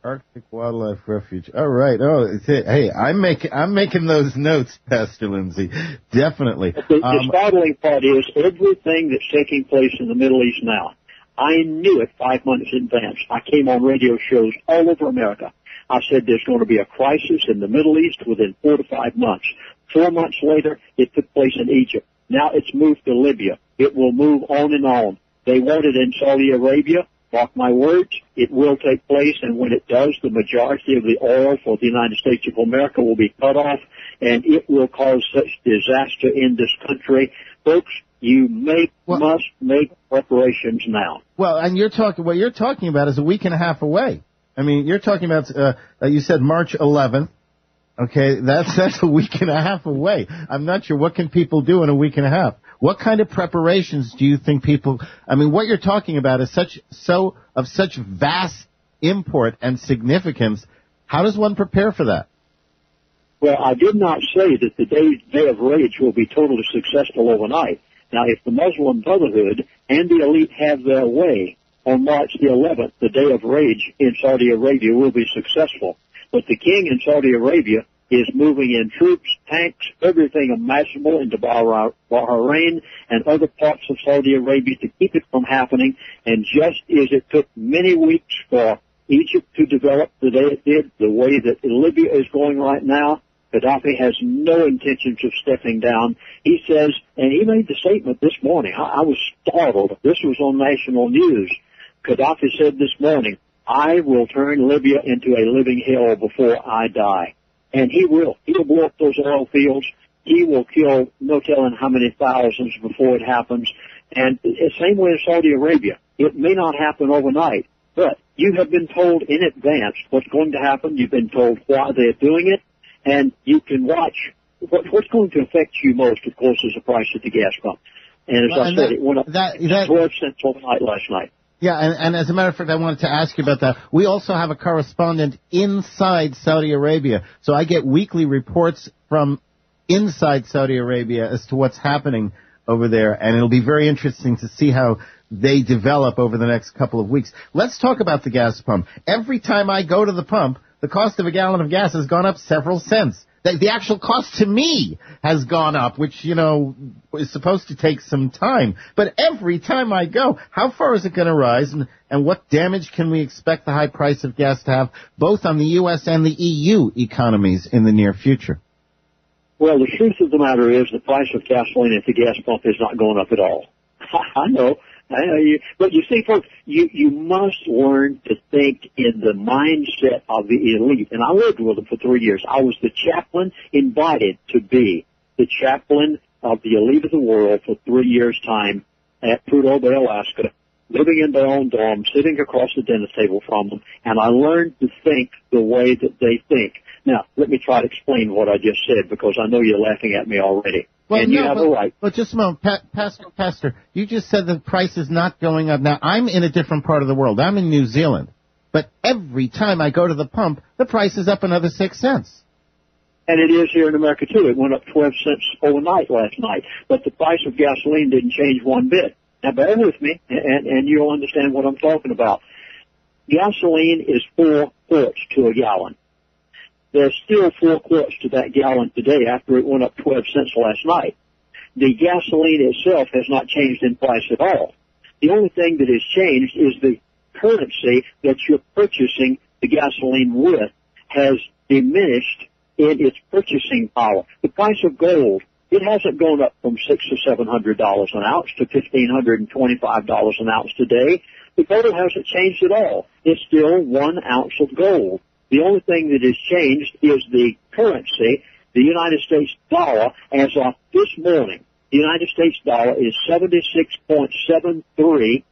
Arctic Wildlife Refuge. All right. Oh, hey, I'm making those notes, Pastor Lindsey. Definitely. The startling part is everything that's taking place in the Middle East now. I knew it 5 months in advance. I came on radio shows all over America. I said there's going to be a crisis in the Middle East within 4 to 5 months. 4 months later, it took place in Egypt. Now it's moved to Libya. It will move on and on. They want it in Saudi Arabia. Mark my words, it will take place, and when it does, the majority of the oil for the United States of America will be cut off, and it will cause such disaster in this country. Folks, you must make preparations now. Well, and what you're talking about is a week and a half away. I mean, you're talking about, you said March 11th. Okay, that's a week and a half away. I'm not sure what can people do in a week and a half. What kind of preparations do you think what you're talking about is of such vast import and significance. How does one prepare for that? Well, I did not say that the day of rage will be totally successful overnight. Now, if the Muslim Brotherhood and the elite have their way, on March the 11th, the day of rage in Saudi Arabia will be successful. But the king in Saudi Arabia is moving in troops, tanks, everything imaginable into Bahrain and other parts of Saudi Arabia to keep it from happening. And just as it took many weeks for Egypt to develop the day it did, the way that Libya is going right now, Gaddafi has no intentions of stepping down. He says, and he made the statement this morning, I was startled. This was on national news. Gaddafi said this morning, I will turn Libya into a living hell before I die. And he will. He will blow up those oil fields. He will kill no telling how many thousands before it happens. And the same way in Saudi Arabia. It may not happen overnight, but you have been told in advance what's going to happen. You've been told why they're doing it, and you can watch. What's going to affect you most, of course, is the price at the gas pump. And as I said, it went up 12 cents overnight last night. Yeah, and as a matter of fact, I wanted to ask you about that. We also have a correspondent inside Saudi Arabia, so I get weekly reports from inside Saudi Arabia as to what's happening over there, and it'll be very interesting to see how they develop over the next couple of weeks. Let's talk about the gas pump. Every time I go to the pump, the cost of a gallon of gas has gone up several cents. The actual cost to me has gone up, which, is supposed to take some time. But every time I go, how far is it going to rise, and what damage can we expect the high price of gas to have, both on the U.S. and the EU economies in the near future? Well, the truth of the matter is the price of gasoline at the gas pump is not going up at all. I know. But you see, folks, you must learn to think in the mindset of the elite. And I lived with them for 3 years. I was the chaplain invited to be the chaplain of the elite of the world for 3 years' time at Prudhoe Bay, Alaska, living in their own dorm, sitting across the dinner table from them. And I learned to think the way that they think. Now, let me try to explain what I just said, because I know you're laughing at me already. Well, and you have a right. But just a moment, Pastor, you just said the price is not going up. Now, I'm in a different part of the world. I'm in New Zealand. But every time I go to the pump, the price is up another 6 cents. And it is here in America, too. It went up 12 cents overnight last night. But the price of gasoline didn't change one bit. Now, bear with me, and you'll understand what I'm talking about. Gasoline is 4 quarts to a gallon. There's still 4 quarts to that gallon today after it went up 12 cents last night. The gasoline itself has not changed in price at all. The only thing that has changed is the currency that you're purchasing the gasoline with has diminished in its purchasing power. The price of gold, it hasn't gone up from $600 to $700 an ounce to $1,525 an ounce today. The gold hasn't changed at all. It's still 1 ounce of gold. The only thing that has changed is the currency, the United States dollar. As of this morning, the United States dollar is 76.73,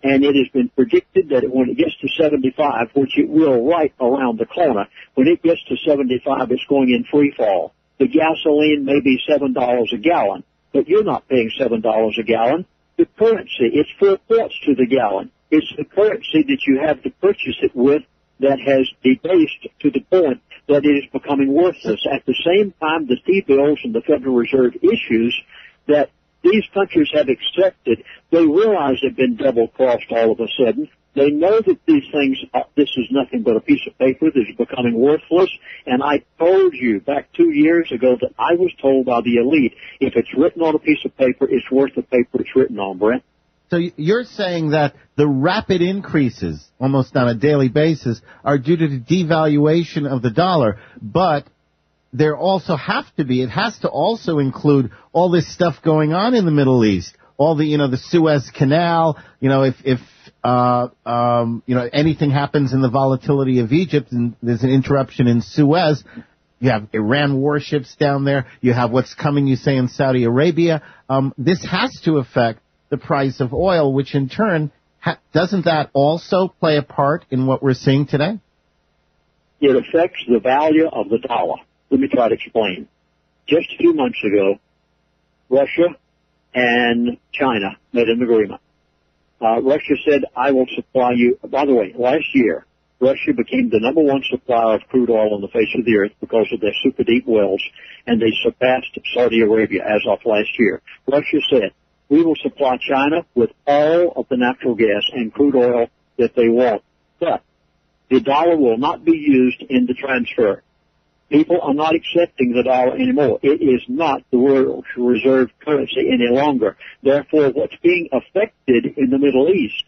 and it has been predicted that when it gets to 75, which it will right around the corner, when it gets to 75, it's going in free fall. The gasoline may be $7 a gallon, but you're not paying $7 a gallon. The currency, it's 4 quarts to the gallon. It's the currency that you have to purchase it with that has debased to the point that it is becoming worthless. At the same time, the T-bills and the Federal Reserve issues that these countries have accepted, they realize they've been double-crossed all of a sudden. They know that these things, this is nothing but a piece of paper that is becoming worthless. And I told you back 2 years ago that I was told by the elite, if it's written on a piece of paper, it's worth the paper it's written on, Brent. So you're saying that the rapid increases, almost on a daily basis, are due to the devaluation of the dollar, but there also it has to also include all this stuff going on in the Middle East, all the, the Suez Canal, if anything happens in the volatility of Egypt and there's an interruption in Suez, you have Iran warships down there, you have what's coming, you say, in Saudi Arabia. This has to affect the price of oil, which in turn, doesn't that also play a part in what we're seeing today? It affects the value of the dollar. Let me try to explain. Just a few months ago, Russia and China made an agreement. Russia said, I will supply you. By the way, last year, Russia became the number one supplier of crude oil on the face of the earth because of their super deep wells, and they surpassed Saudi Arabia as of last year. Russia said, we will supply China with all of the natural gas and crude oil that they want, but the dollar will not be used in the transfer. People are not accepting the dollar anymore. It is not the world reserve currency any longer. Therefore, what's being affected in the Middle East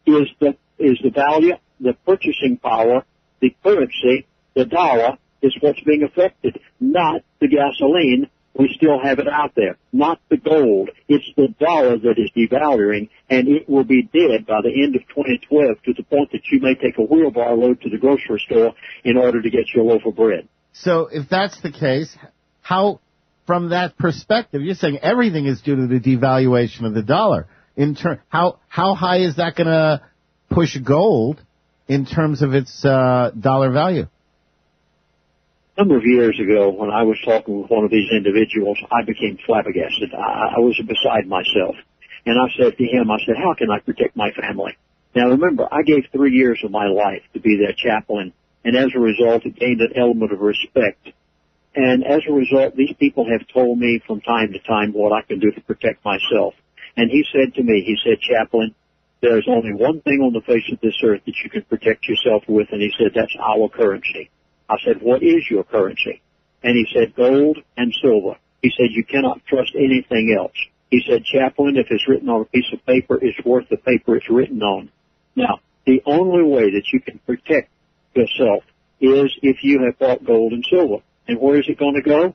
is the value, the purchasing power, the currency, the dollar is what's being affected, not the gasoline. We still have it out there, not the gold. It's the dollar that is devaluing, and it will be dead by the end of 2012 to the point that you may take a wheelbarrow load to the grocery store in order to get your loaf of bread. So if that's the case, how, from that perspective, you're saying everything is due to the devaluation of the dollar. How high is that going to push gold in terms of its dollar value? A number of years ago, when I was talking with one of these individuals, I became flabbergasted. I was beside myself. And I said to him, how can I protect my family? Now remember, I gave 3 years of my life to be their chaplain. And as a result, it gained an element of respect. And as a result, these people have told me from time to time what I can do to protect myself. And he said to me, Chaplain, there's only one thing on the face of this earth that you can protect yourself with, and he said, that's our currency. I said, what is your currency? And he said, gold and silver. He said, you cannot trust anything else. He said, Chaplain, if it's written on a piece of paper, it's worth the paper it's written on. Now, the only way that you can protect yourself is if you have bought gold and silver. And where is it going to go?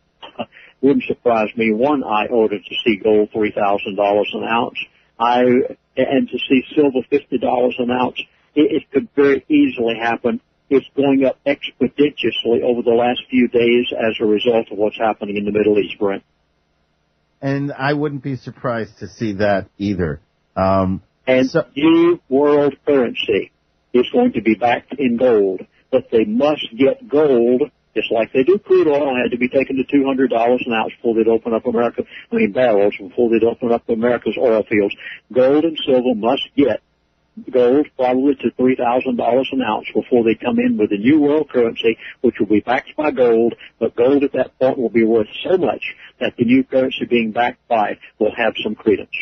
Wouldn't surprise me one iota to see gold $3,000 an ounce. And to see silver $50 an ounce. It could very easily happen. It's going up exponentially over the last few days as a result of what's happening in the Middle East, Brent. And I wouldn't be surprised to see that either. New world currency is going to be backed in gold, but they must get gold, just like they do crude oil, had to be taken to $200 an ounce before they'd open up barrels before they'd open up America's oil fields. Gold and silver must get gold probably to $3,000 an ounce before they come in with a new world currency, which will be backed by gold, but gold at that point will be worth so much that the new currency being backed by will have some credence.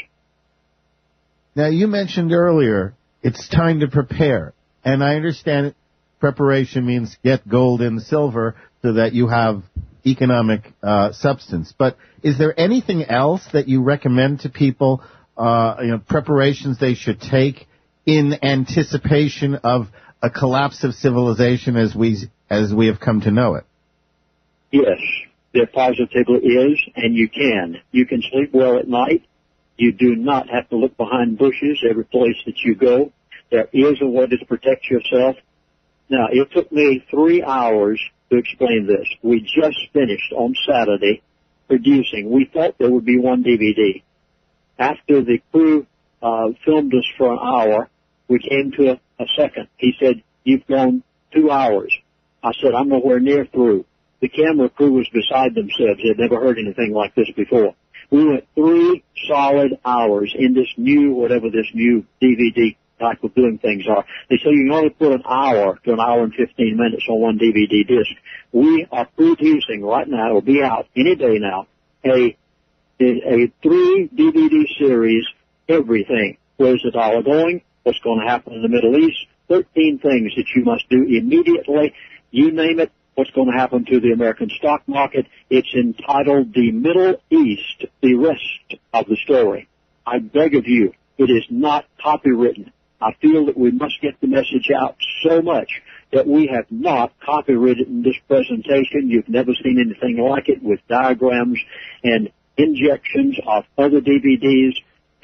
Now, you mentioned earlier it's time to prepare, and I understand preparation means get gold and silver so that you have economic substance. But is there anything else that you recommend to people, preparations they should take in anticipation of a collapse of civilization as we have come to know it? Yes, there positively is, and you can. You can sleep well at night. You do not have to look behind bushes every place that you go. There is a way to protect yourself. Now, it took me 3 hours to explain this. We just finished on Saturday producing. We thought there would be one DVD. After the crew filmed us for an hour, we came to a second. He said, you've gone 2 hours. I said, I'm nowhere near through. The camera crew was beside themselves. They had never heard anything like this before. We went 3 solid hours in this new, whatever this new DVD type of doing things are. They say you can only put an hour to an hour and 15 minutes on one DVD disc. We are producing right now, it'll be out any day now, a 3 DVD series, everything. Where's the dollar going? what's going to happen in the Middle East, 13 things that you must do immediately. You name it, what's going to happen to the American stock market. It's entitled The Middle East, the Rest of the Story. I beg of you, it is not copywritten. I feel that we must get the message out so much that we have not copywritten this presentation. You've never seen anything like it with diagrams and injections of other DVDs.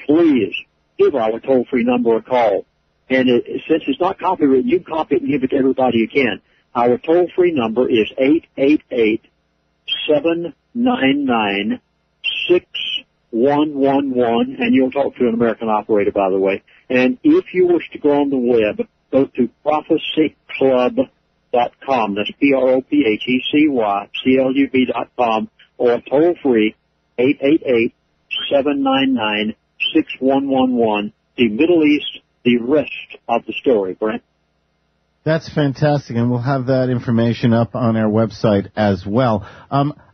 Please give our toll-free number a call. And since it's not copywritten, you can copy it and give it to everybody you can. Our toll-free number is 888-799-6111, and you'll talk to an American operator, by the way. And if you wish to go on the web, go to prophecyclub.com. That's prophecyclub.com, or toll-free 888-799-6111. The Middle East, the rest of the story, Brent. That's fantastic, and we'll have that information up on our website as well.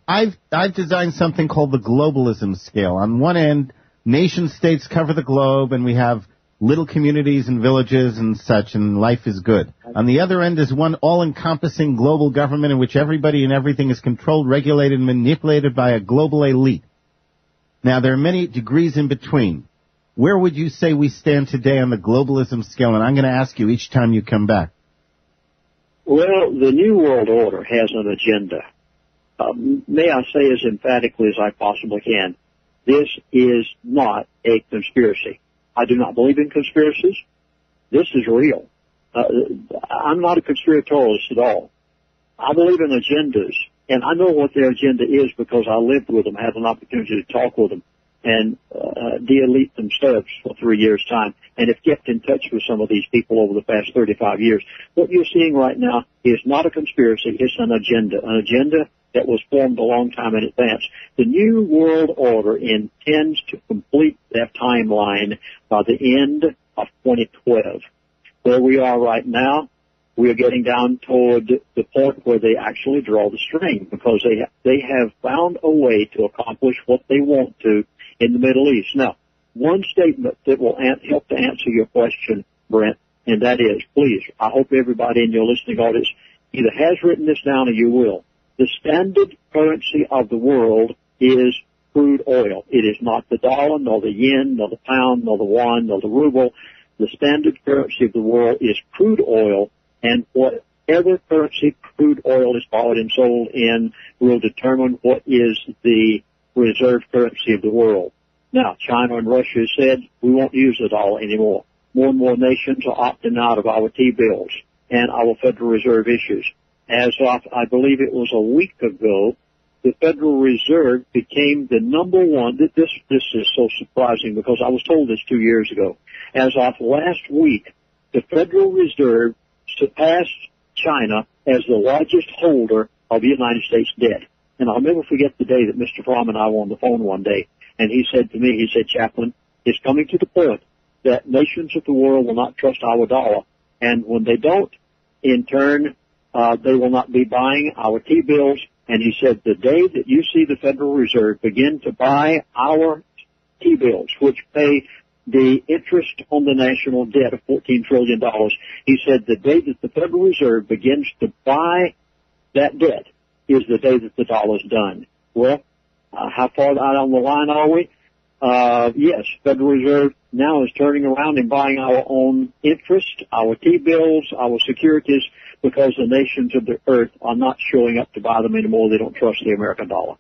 I've designed something called the globalism scale. On one end, nation-states cover the globe, and we have little communities and villages and such, and life is good. On the other end is one all-encompassing global government in which everybody and everything is controlled, regulated, and manipulated by a global elite. Now, there are many degrees in between. Where would you say we stand today on the globalism scale? And I'm going to ask you each time you come back. Well, the New World Order has an agenda. May I say as emphatically as I possibly can, this is not a conspiracy. I do not believe in conspiracies. This is real. I'm not a conspiratorialist at all. I believe in agendas, and I know what their agenda is because I lived with them, had an opportunity to talk with them, and the elite themselves for 3 years' time, and have kept in touch with some of these people over the past 35 years. What you're seeing right now is not a conspiracy, it's an agenda that was formed a long time in advance. The New World Order intends to complete that timeline by the end of 2012. Where we are right now, we are getting down toward the point where they actually draw the string, because they have found a way to accomplish what they want to in the Middle East. Now, one statement that will help to answer your question, Brent, and that is, please, I hope everybody in your listening audience either has written this down or you will. The standard currency of the world is crude oil. It is not the dollar, nor the yen, nor the pound, nor the won, nor the ruble. The standard currency of the world is crude oil, and whatever currency crude oil is bought and sold in will determine what is the reserve currency of the world. Now, China and Russia have said we won't use the dollar anymore. More and more nations are opting out of our T-bills and our Federal Reserve issues. As of, I believe it was a week ago, the Federal Reserve became the number one. This is so surprising because I was told this 2 years ago. As of last week, the Federal Reserve surpassed China as the largest holder of the United States debt. And I'll never forget the day that Mr. Fromm and I were on the phone one day, and he said to me, Chaplain, it's coming to the point that nations of the world will not trust our dollar, and when they don't, in turn, they will not be buying our T-bills. And he said, the day that you see the Federal Reserve begin to buy our T-bills, which pay the interest on the national debt of $14 trillion, he said the day that the Federal Reserve begins to buy that debt is the day that the dollar's done. Well, how far out on the line are we? Yes, Federal Reserve now is turning around and buying our own interest, our T-bills, our securities, because the nations of the earth are not showing up to buy them anymore. They don't trust the American dollar.